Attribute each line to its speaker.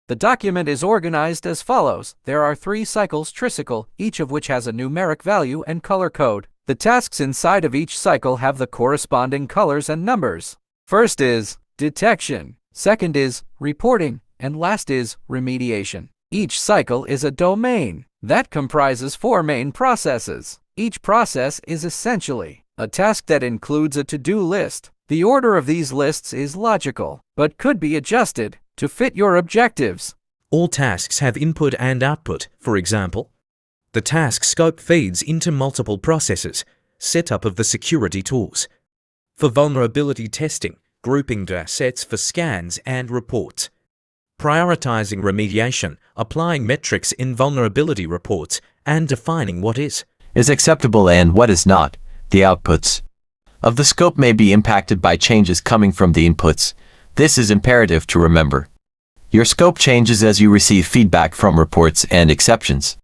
Speaker 1: The document is organized as follows. There are 3 cycles tricycle, each of which has a numeric value and color code. The tasks inside of each cycle have the corresponding colors and numbers. First is detection, second is reporting, and last is remediation. Each cycle is a domain that comprises 4 main processes. Each process is essentially a task that includes a to-do list. The order of these lists is logical, but could be adjusted to fit your objectives.
Speaker 2: All tasks have input and output. For example, the task scope feeds into multiple processes, setup of the security tools. For vulnerability testing, grouping data sets for scans and reports. Prioritizing remediation, applying metrics in vulnerability reports, and defining what is
Speaker 3: acceptable and what is not. The outputs of the scope may be impacted by changes coming from the inputs. This is imperative to remember. Your scope changes as you receive feedback from reports and exceptions.